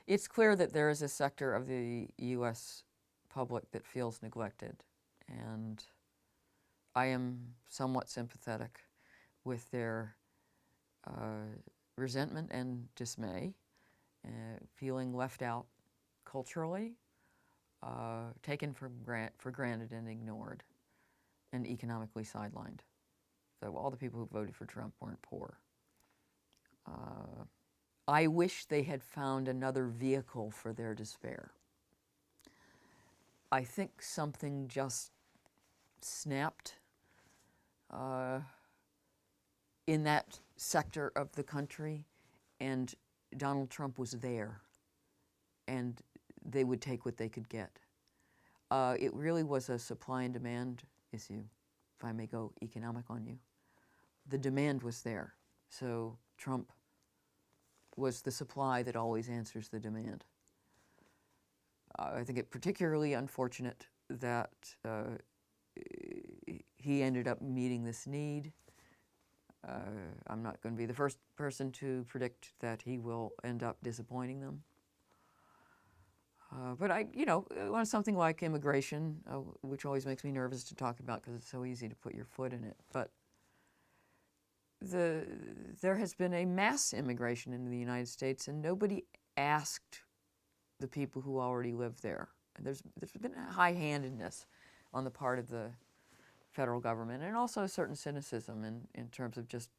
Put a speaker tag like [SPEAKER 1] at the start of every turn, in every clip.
[SPEAKER 1] It's clear that there is a sector of the U.S. public that feels neglected, and I am somewhat sympathetic with their resentment and dismay, feeling left out culturally, taken for granted and ignored, and economically sidelined. So all the people who voted for Trump weren't poor. I wish they had found another vehicle for their despair. I think something just snapped in that sector of the country, and Donald Trump was there, and they would take what they could get. It really was a supply and demand issue, if I may go economic on you. The demand was there, so Trump was the supply that always answers the demand. I think it particularly unfortunate that he ended up meeting this need. I'm not going to be the first person to predict that he will end up disappointing them. But on something like immigration, which always makes me nervous to talk about because it's so easy to put your foot in it, but there has been a mass immigration into the United States, and nobody asked the people who already live there. And there's been a high-handedness on the part of the federal government, and also a certain cynicism in terms of just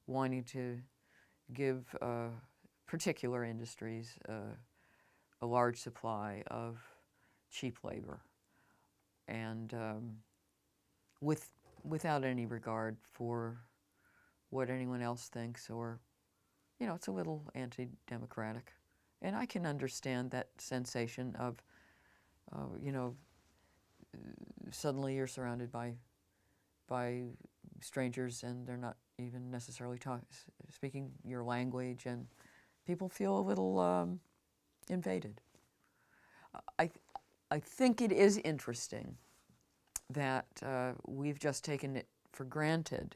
[SPEAKER 1] wanting to give particular industries a large supply of cheap labor, and without any regard for what anyone else thinks, or, it's a little anti-democratic. And I can understand that sensation of, suddenly you're surrounded by strangers, and they're not even necessarily speaking your language, and people feel a little invaded. I think it is interesting that we've just taken it for granted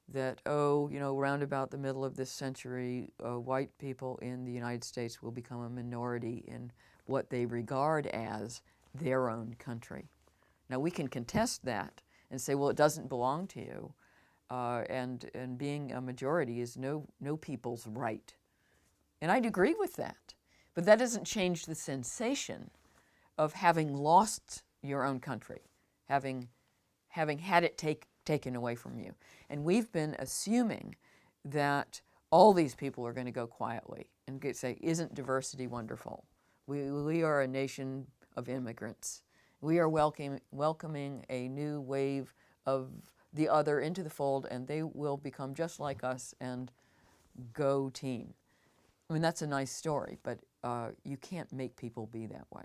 [SPEAKER 1] that, round about the middle of this century, white people in the United States will become a minority in what they regard as their own country. Now, we can contest that and say, well, it doesn't belong to you, and being a majority is no people's right. And I'd agree with that, but that doesn't change the sensation of having lost your own country, having had it taken away from you. And we've been assuming that all these people are going to go quietly and say, isn't diversity wonderful? We are a nation of immigrants. We are welcoming a new wave of the other into the fold, and they will become just like us, and go team. I mean, that's a nice story, but you can't make people be that way.